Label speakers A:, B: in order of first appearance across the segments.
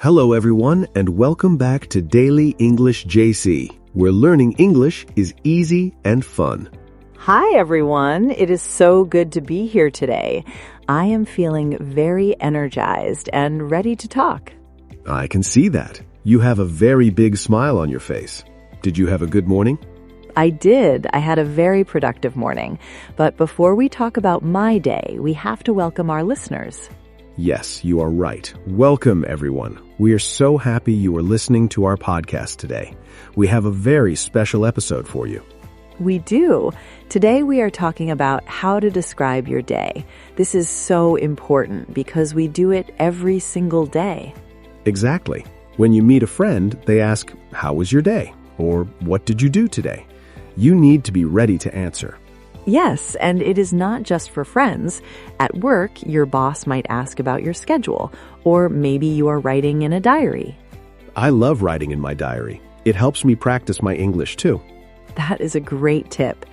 A: Hello everyone and welcome back to Daily English JC, where learning English is easy and fun.
B: Hi everyone, it is so good to be here today. I am feeling very energized and ready to talk.
A: I can see that. You have a very big smile on your face. Did you have a good morning?
B: I did. I had a very productive morning. But before we talk about my day, we have to welcome our listeners.
A: Yes, you are right. Welcome, everyone. We are so happy you are listening to our podcast today. We have a very special episode for you.
B: We do. Today we are talking about how to describe your day. This is so important because we do it every single day.
A: Exactly. When you meet a friend, they ask, "How was your day?" Or "What did you do today?" You need to be ready to answer.
B: Yes, and it is not just for friends. At work, your boss might ask about your schedule, or maybe you are writing in a diary.
A: I love writing in my diary. It helps me practice my English too.
B: That is a great tip.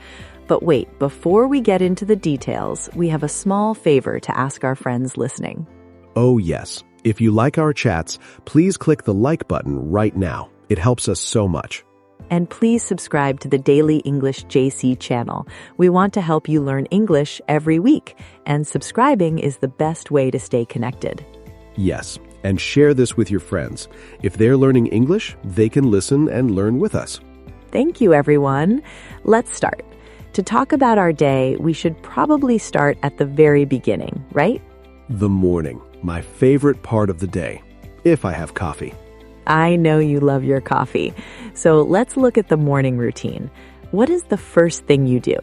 B: But wait, before we get into the details, we have a small favor to ask our friends listening.
A: Oh yes, if you like our chats, please click the like button right now. It helps us so much.
B: And please subscribe to the Daily English JC channel. We want to help you learn English every week, and subscribing is the best way to stay connected.
A: Yes, and share this with your friends. If they're learning English, they can listen and learn with us.
B: Thank you, everyone. Let's start. To talk about our day, we should probably start at the very beginning, right?
A: The morning, my favorite part of the day, if I have coffee.
B: I know you love your coffee. So let's look at the morning routine. What is the first thing you do?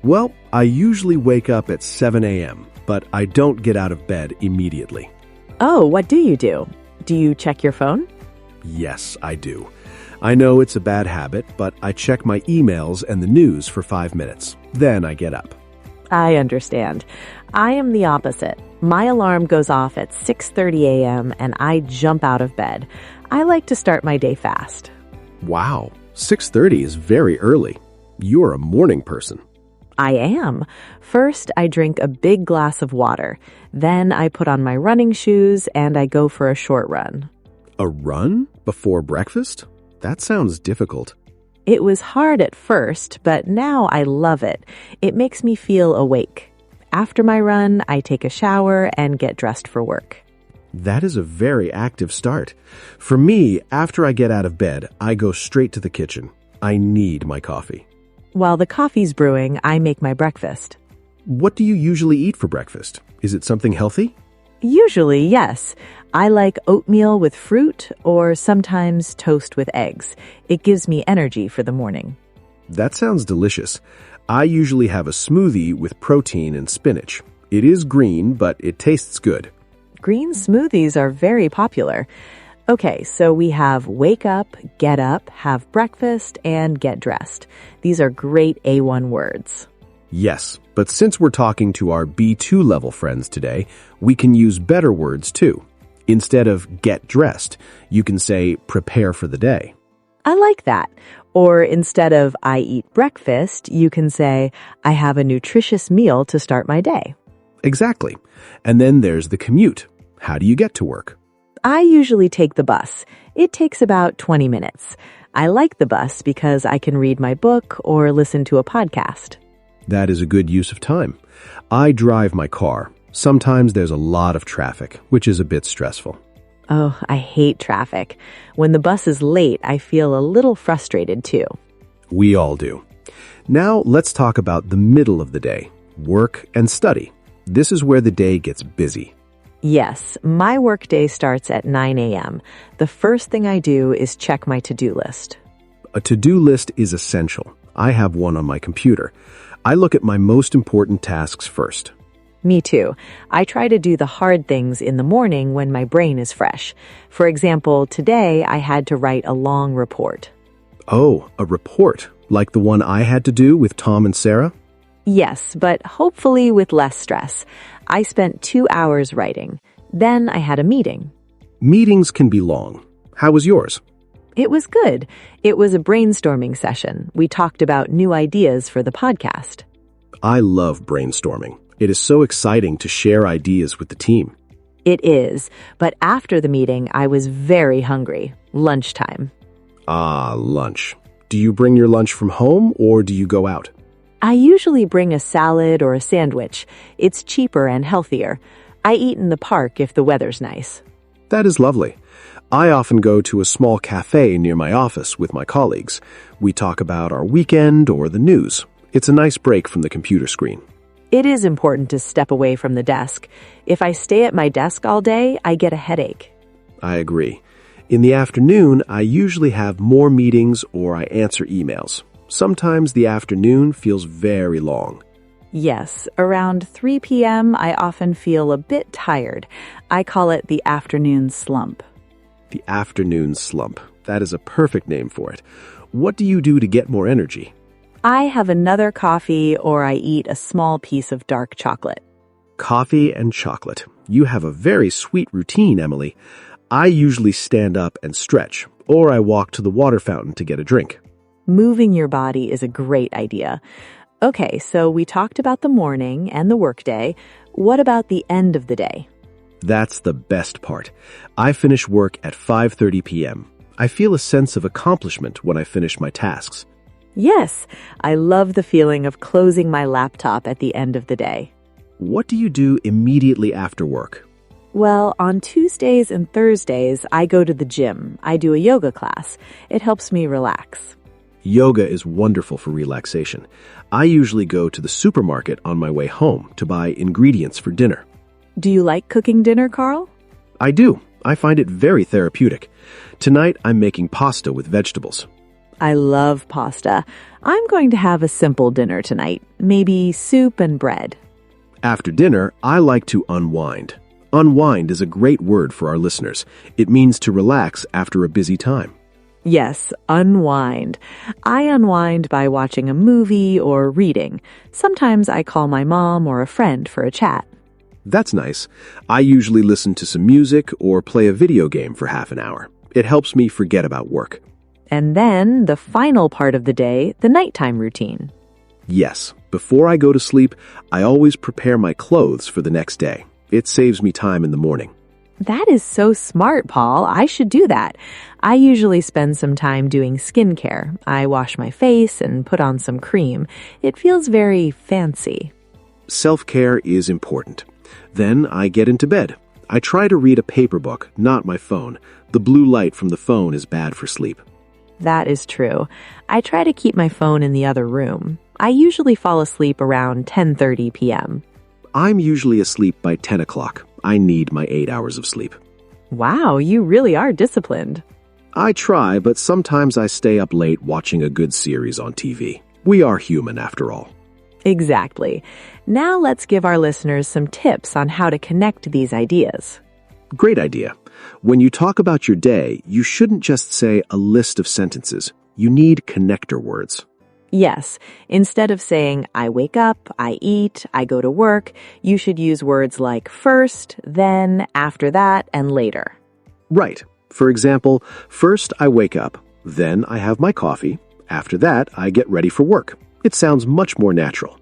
A: Well, I usually wake up at 7 a.m., but I don't get out of bed immediately.
B: Oh, what do you do? Do you check your phone?
A: Yes, I do. I know it's a bad habit, but I check my emails and the news for 5 minutes. Then I get up.
B: I understand. I am the opposite. My alarm goes off at 6:30 a.m. and I jump out of bed. I like to start my day fast.
A: Wow, 6:30 is very early. You're a morning person.
B: I am. First, I drink a big glass of water. Then I put on my running shoes and I go for a short run.
A: A run before breakfast? That sounds difficult.
B: It was hard at first, but now I love it. It makes me feel awake. After my run, I take a shower and get dressed for work.
A: That is a very active start. For me, after I get out of bed, I go straight to the kitchen. I need my coffee.
B: While the coffee's brewing, I make my breakfast.
A: What do you usually eat for breakfast? Is it something healthy?
B: Usually, yes. I like oatmeal with fruit or sometimes toast with eggs. It gives me energy for the morning.
A: That sounds delicious. I usually have a smoothie with protein and spinach. It is green, but it tastes good.
B: Green smoothies are very popular. Okay, so we have wake up, get up, have breakfast, and get dressed. These are great A1 words.
A: Yes, but since we're talking to our B2 level friends today, we can use better words too. Instead of get dressed, you can say prepare for the day.
B: I like that. Or instead of I eat breakfast, you can say I have a nutritious meal to start my day.
A: Exactly. And then there's the commute. How do you get to work?
B: I usually take the bus. It takes about 20 minutes. I like the bus because I can read my book or listen to a podcast.
A: That is a good use of time. I drive my car. Sometimes there's a lot of traffic, which is a bit stressful.
B: Oh, I hate traffic. When the bus is late, I feel a little frustrated too.
A: We all do. Now let's talk about the middle of the day, work and study. This is where the day gets busy.
B: Yes, my workday starts at 9 a.m. The first thing I do is check my to-do list.
A: A to-do list is essential. I have one on my computer. I look at my most important tasks first.
B: Me too. I try to do the hard things in the morning when my brain is fresh. For example, today I had to write a long report.
A: Oh, a report, like the one I had to do with Tom and Sarah?
B: Yes, but hopefully with less stress. I spent 2 hours writing. Then I had a meeting.
A: Meetings can be long. How was yours?
B: It was good. It was a brainstorming session. We talked about new ideas for the podcast.
A: I love brainstorming. It is so exciting to share ideas with the team.
B: It is, but after the meeting, I was very hungry. Lunchtime.
A: Ah, lunch. Do you bring your lunch from home or do you go out?
B: I usually bring a salad or a sandwich. It's cheaper and healthier. I eat in the park if the weather's nice.
A: That is lovely. I often go to a small cafe near my office with my colleagues. We talk about our weekend or the news. It's a nice break from the computer screen.
B: It is important to step away from the desk. If I stay at my desk all day, I get a headache.
A: I agree. In the afternoon, I usually have more meetings or I answer emails. Sometimes the afternoon feels very long.
B: Yes, around 3 p.m., I often feel a bit tired. I call it the afternoon slump.
A: The afternoon slump. That is a perfect name for it. What do you do to get more energy?
B: I have another coffee or I eat a small piece of dark chocolate.
A: Coffee and chocolate. You have a very sweet routine, Emily. I usually stand up and stretch, or I walk to the water fountain to get a drink.
B: Moving your body is a great idea. Okay, so we talked about the morning and the workday. What about the end of the day?
A: That's the best part. I finish work at 5:30 p.m. I feel a sense of accomplishment when I finish my tasks.
B: Yes, I love the feeling of closing my laptop at the end of the day.
A: What do you do immediately after work?
B: Well, on Tuesdays and Thursdays, I go to the gym. I do a yoga class. It helps me relax.
A: Yoga is wonderful for relaxation. I usually go to the supermarket on my way home to buy ingredients for dinner.
B: Do you like cooking dinner, Carl?
A: I do. I find it very therapeutic. Tonight, I'm making pasta with vegetables.
B: I love pasta. I'm going to have a simple dinner tonight, maybe soup and bread.
A: After dinner, I like to unwind. Unwind is a great word for our listeners. It means to relax after a busy time.
B: Yes, unwind. I unwind by watching a movie or reading. Sometimes I call my mom or a friend for a chat.
A: That's nice. I usually listen to some music or play a video game for half an hour. It helps me forget about work.
B: And then the final part of the day, the nighttime routine.
A: Yes, before I go to sleep, I always prepare my clothes for the next day. It saves me time in the morning.
B: That is so smart, Paul. I should do that. I usually spend some time doing skincare. I wash my face and put on some cream. It feels very fancy.
A: Self-care is important. Then I get into bed. I try to read a paper book, not my phone. The blue light from the phone is bad for sleep.
B: That is true. I try to keep my phone in the other room. I usually fall asleep around 10:30 p.m.
A: I'm usually asleep by 10 o'clock. I need my 8 hours of sleep.
B: Wow, you really are disciplined.
A: I try, but sometimes I stay up late watching a good series on TV. We are human after all.
B: Exactly. Now let's give our listeners some tips on how to connect these ideas.
A: Great idea. When you talk about your day, you shouldn't just say a list of sentences. You need connector words.
B: Yes, instead of saying, I wake up, I eat, I go to work, you should use words like first, then, after that, and later.
A: Right. For example, first I wake up, then I have my coffee, after that I get ready for work. It sounds much more natural.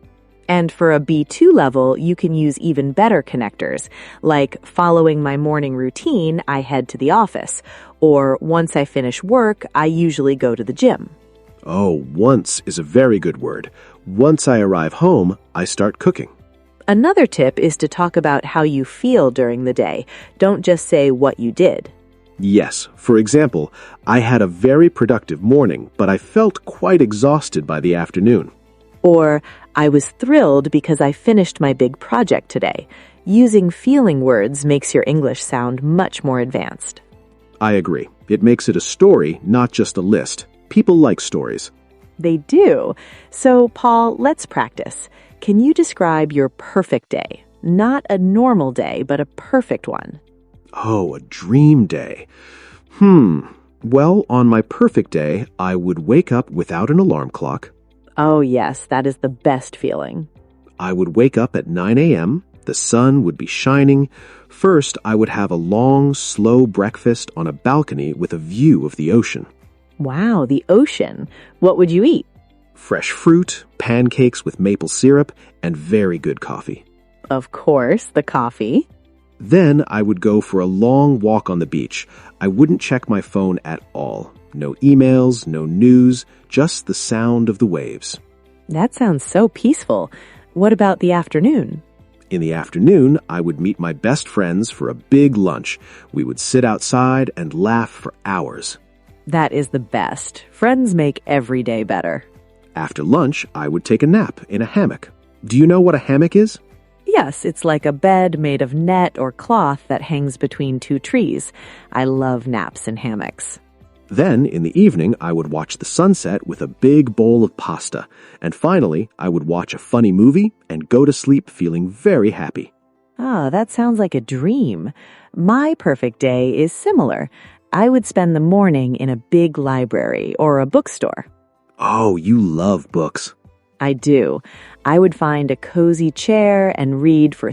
B: And for a B2 level, you can use even better connectors, like following my morning routine, I head to the office, or once I finish work, I usually go to the gym.
A: Oh, once is a very good word. Once I arrive home, I start cooking.
B: Another tip is to talk about how you feel during the day. Don't just say what you did.
A: Yes, for example, I had a very productive morning, but I felt quite exhausted by the afternoon.
B: Or, I was thrilled because I finished my big project today. Using feeling words makes your English sound much more advanced.
A: I agree. It makes it a story, not just a list. People like stories.
B: They do. So, Paul, let's practice. Can you describe your perfect day? Not a normal day, but a perfect one.
A: Oh, a dream day. Well, on my perfect day, I would wake up without an alarm clock.
B: Oh, yes, that is the best feeling.
A: I would wake up at 9 a.m. The sun would be shining. First, I would have a long, slow breakfast on a balcony with a view of the ocean.
B: Wow, the ocean. What would you eat?
A: Fresh fruit, pancakes with maple syrup, and very good coffee.
B: Of course, the coffee.
A: Then I would go for a long walk on the beach. I wouldn't check my phone at all. No emails, no news, just the sound of the waves.
B: That sounds so peaceful. What about the afternoon?
A: In the afternoon, I would meet my best friends for a big lunch. We would sit outside and laugh for hours.
B: That is the best. Friends make every day better.
A: After lunch, I would take a nap in a hammock. Do you know what a hammock is?
B: Yes, it's like a bed made of net or cloth that hangs between two trees. I love naps in hammocks.
A: Then, in the evening, I would watch the sunset with a big bowl of pasta. And finally, I would watch a funny movie and go to sleep feeling very happy.
B: Ah, that sounds like a dream. My perfect day is similar. I would spend the morning in a big library or a bookstore.
A: Oh, you love books.
B: I do. I would find a cozy chair and read for